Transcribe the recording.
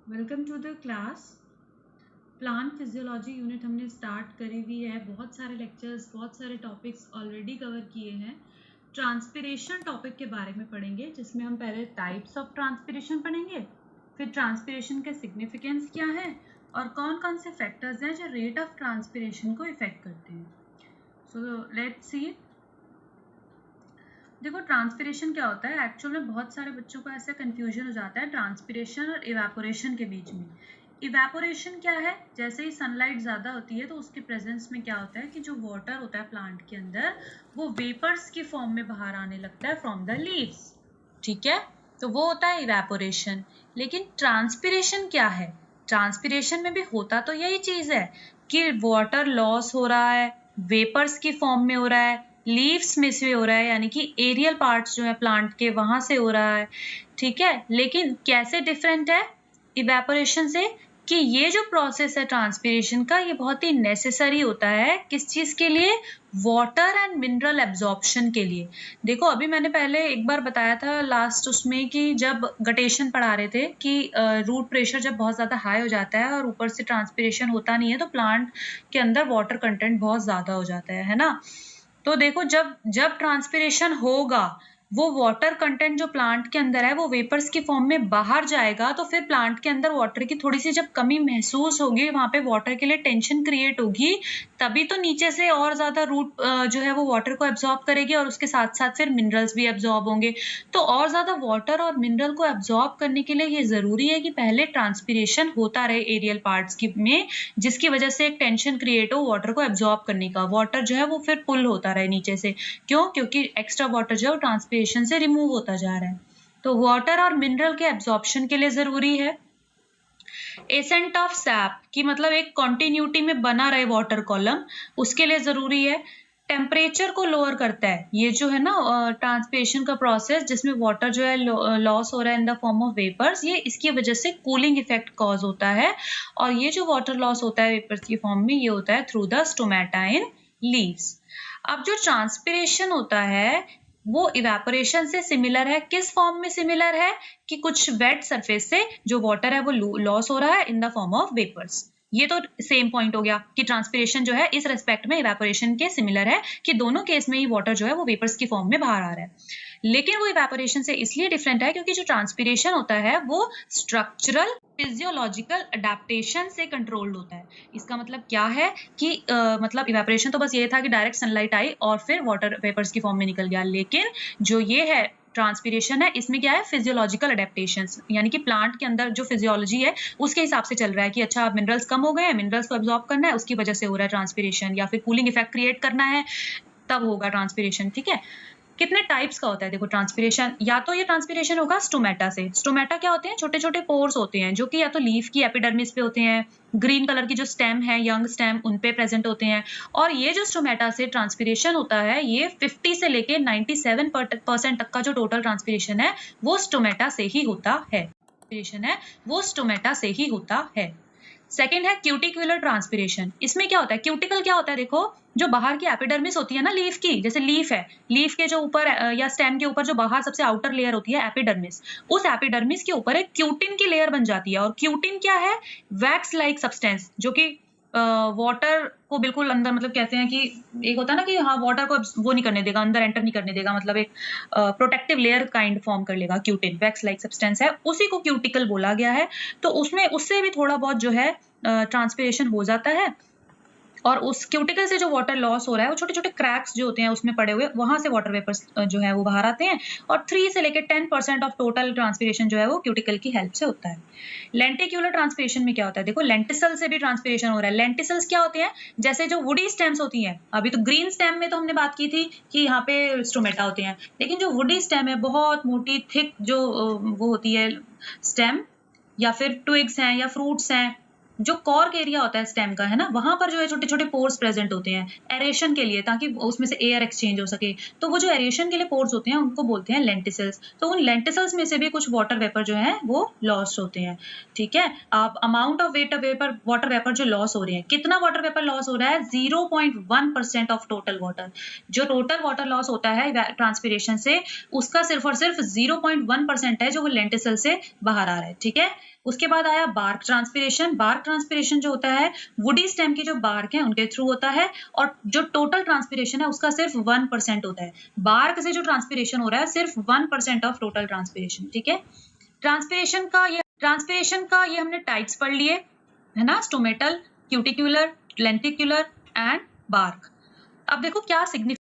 Welcome to the class. Plant physiology unit हमने start करी हुई है। बहुत सारे लेक्चर्स, बहुत सारे टॉपिक्स ऑलरेडी कवर किए हैं। ट्रांसपिरेशन टॉपिक के बारे में पढ़ेंगे, जिसमें हम पहले टाइप्स ऑफ ट्रांसपिरेशन पढ़ेंगे, फिर ट्रांसपिरेशन के सिग्निफिकेंस क्या है और कौन कौन से फैक्टर्स हैं जो रेट ऑफ ट्रांसपिरेशन को इफेक्ट करते हैं। So let's see. देखो, ट्रांसपिरेशन क्या होता है। एक्चुअल में बहुत सारे बच्चों को ऐसा कंफ्यूजन हो जाता है ट्रांसपिरेशन और इवेपोरेशन के बीच में। इवेपोरेशन क्या है? जैसे ही सनलाइट ज़्यादा होती है तो उसके प्रेजेंस में क्या होता है कि जो वाटर होता है प्लांट के अंदर, वो वेपर्स की फॉर्म में बाहर आने लगता है फ्रॉम द लीव्स। ठीक है, तो वो होता है इवेपोरेशन। लेकिन ट्रांसपिरेशन क्या है? ट्रांसपिरेशन में भी होता तो यही चीज़ है कि वाटर लॉस हो रहा है, वेपर्स की फॉर्म में हो रहा है, लीव्स में से हो रहा है, यानी कि एरियल पार्ट्स जो है प्लांट के वहां से हो रहा है। ठीक है, लेकिन कैसे डिफरेंट है इवेपोरेशन से कि ये जो प्रोसेस है ट्रांसपिरेशन का, ये बहुत ही नेसेसरी होता है। किस चीज के लिए? वाटर एंड मिनरल एब्जॉर्प्शन के लिए। देखो, अभी मैंने पहले एक बार बताया था लास्ट उसमें कि जब गटेशन पढ़ा रहे थे कि रूट प्रेशर जब बहुत ज्यादा हाई हो जाता है और ऊपर से ट्रांसपिरेशन होता नहीं है तो प्लांट के अंदर वाटर कंटेंट बहुत ज्यादा हो जाता है ना। तो देखो, जब जब ट्रांसपिरेशन होगा, वो वाटर कंटेंट जो प्लांट के अंदर है वो वेपर्स की फॉर्म में बाहर जाएगा, तो फिर प्लांट के अंदर वाटर की थोड़ी सी जब कमी महसूस होगी, वहां पे वाटर के लिए टेंशन क्रिएट होगी, तभी तो नीचे से और ज्यादा रूट जो है वो वाटर को एब्जॉर्ब करेगी और उसके साथ साथ फिर मिनरल्स भी एब्जॉर्ब होंगे। तो और ज्यादा वाटर और मिनरल को एब्जॉर्ब करने के लिए ये जरूरी है कि पहले ट्रांसपिरेशन होता रहे एरियल पार्ट्स की में, जिसकी वजह से एक टेंशन क्रिएट हो वाटर को एब्जॉर्ब करने का। वाटर जो है वो फिर पुल होता रहे नीचे से। क्यों? क्योंकि एक्स्ट्रा वाटर जो है ट्रांसपिरेशन से रिमूव होता जा रहा है। तो वाटर और मिनरल के एब्जॉर्प्शन के लिए जरूरी है। एसेंट ऑफ सैप की मतलब एक कॉन्टिन्यूटी में बना रहे वाटर कॉलम, उसके लिए जरूरी है। टेम्परेचर को लोअर करता है ये जो है ना ट्रांसपिरेशन का प्रोसेस, जिसमें वाटर जो है लॉस हो रहा है in the form of vapours, ये इसकी वजह से कूलिंग इफेक्ट कॉज होता है। और ये जो वाटर लॉस होता है वेपर्स की फॉर्म में, ये होता है through the stomata in leaves. अब जो ट्रांसपिरेशन होता है वो इवेपोरेशन से सिमिलर है। किस फॉर्म में सिमिलर है? कि कुछ वेट सरफेस से जो वाटर है वो लॉस हो रहा है in the form of vapours. ये तो सेम पॉइंट हो गया कि ट्रांसपिरेशन जो है इस रेस्पेक्ट में इवेपोरेशन के सिमिलर है कि दोनों केस में ही वाटर जो है वो वेपर्स की फॉर्म में बाहर आ रहा है। लेकिन वो इवेपोरेशन से इसलिए डिफरेंट है क्योंकि जो ट्रांसपिरेशन होता है वो स्ट्रक्चरल फिजियोलॉजिकल अडेप्टेशन से कंट्रोल्ड होता है। इसका मतलब क्या है कि मतलब इवेपोरेशन तो बस ये था कि डायरेक्ट सनलाइट आई और फिर वाटर वेपर्स की फॉर्म में निकल गया, लेकिन जो ये है ट्रांसपिरेशन है, इसमें क्या है? फिजियोलॉजिकल अडेप्टेशंस, यानी कि प्लांट के अंदर जो फिजियोलॉजी है उसके हिसाब से चल रहा है कि अच्छा मिनरल्स कम हो गए हैं, मिनरल्स को एब्जॉर्ब करना है, उसकी वजह से हो रहा है ट्रांसपिरेशन, या फिर कूलिंग इफेक्ट क्रिएट करना है, तब होगा ट्रांसपिरेशन। ठीक है, कितने टाइप्स का होता है देखो ट्रांसपिरेशन। या तो ये ट्रांसपिरेशन होगा स्टोमेटा से। स्टोमेटा क्या होते हैं? छोटे छोटे पोर्स होते हैं जो कि या तो लीफ की एपिडर्मिस पे होते हैं, ग्रीन कलर की जो स्टेम है, यंग स्टेम, उन पे प्रेजेंट होते हैं। और ये जो स्टोमेटा से ट्रांसपिरेशन होता है, ये 50 से लेके 97% तक का जो टोटल ट्रांसपिरेशन है वो स्टोमेटा से ही होता है। है वो स्टोमेटा से ही होता है। सेकेंड है क्यूटिकुलर ट्रांसपिरेशन। इसमें क्या होता है? क्यूटिकल क्या होता है? देखो, जो बाहर की एपिडर्मिस होती है ना लीफ की, जैसे लीफ है, लीफ के जो ऊपर या स्टेम के ऊपर जो बाहर सबसे आउटर लेयर होती है एपिडर्मिस, उस एपिडर्मिस के ऊपर एक क्यूटिन की लेयर बन जाती है। और क्यूटिन क्या है? वैक्स लाइक सब्सटेंस, जो कि वाटर को बिल्कुल अंदर, मतलब कहते हैं कि एक होता है ना कि हाँ वाटर को वो नहीं करने देगा, अंदर एंटर नहीं करने देगा, मतलब एक प्रोटेक्टिव लेयर काइंड फॉर्म कर लेगा। क्यूटिन वैक्स लाइक सब्सटेंस है, उसी को क्यूटिकल बोला गया है। तो उसमें उससे भी थोड़ा बहुत जो है ट्रांसपिरेशन हो जाता है। और उस क्यूटिकल से जो वाटर लॉस हो रहा है, वो छोटे छोटे क्रैक्स जो होते हैं उसमें पड़े हुए, वहां से वाटर वेपर्स जो है वो बाहर आते हैं। और 3 से लेकर 10% ऑफ टोटल ट्रांसपिरेशन जो है वो क्यूटिकल की हेल्प से होता है। लेंटिक्यूलर ट्रांसपिरेशन में क्या होता है? देखो, लेंटिसल से भी ट्रांसपिरेशन हो रहा है। लेंटिसल्स क्या होते हैं? जैसे जो वुडी स्टेम्स होती हैं, अभी तो ग्रीन स्टेम में तो हमने बात की थी कि यहाँ पे स्टोमेटा होते हैं, लेकिन जो वुडी स्टेम है, बहुत मोटी थिक जो वो होती है स्टेम, या फिर ट्विग्स हैं या फ्रूट्स हैं, जो कॉर्क एरिया होता है स्टेम का, है ना, वहां पर जो है छोटे छोटे पोर्स प्रेजेंट होते हैं एरेशन के लिए, ताकि उसमें से एयर एक्सचेंज हो सके। तो वो जो एरेशन के लिए पोर्स होते हैं उनको बोलते हैं लेंटिसल्स। तो उन लेंटिसल्स में से भी कुछ वाटर वेपर जो है वो लॉस होते हैं। ठीक है, आप अमाउंट ऑफ वाटर वेपर जो लॉस हो रहे हैं, कितना वाटर वेपर लॉस हो रहा है? 0.1% ऑफ टोटल वाटर। जो टोटल वाटर लॉस होता है ट्रांसपिरेशन से, उसका सिर्फ और सिर्फ 0.1% है जो वो लेंटिसल से बाहर आ रहा है। ठीक है, उसके बाद आया बार्क ट्रांसपिरेशन। बार्क ट्रांसपिरेशन जो होता है वुडी स्टेम की जो बार्क है उनके थ्रू होता है, और जो टोटल ट्रांसपिरेशन है उसका सिर्फ 1% होता है। बार्क से जो ट्रांसपिरेशन हो रहा है सिर्फ 1% ऑफ टोटल ट्रांसपिरेशन, ठीक है। ट्रांसपिरेशन का ये हमने टाइप्स पढ़ लिए, है ना, स्टोमेटल, क्यूटिक्युलर, लेंटिक्युलर एंड बार्क। अब देखो क्या सिग्निफिकेंस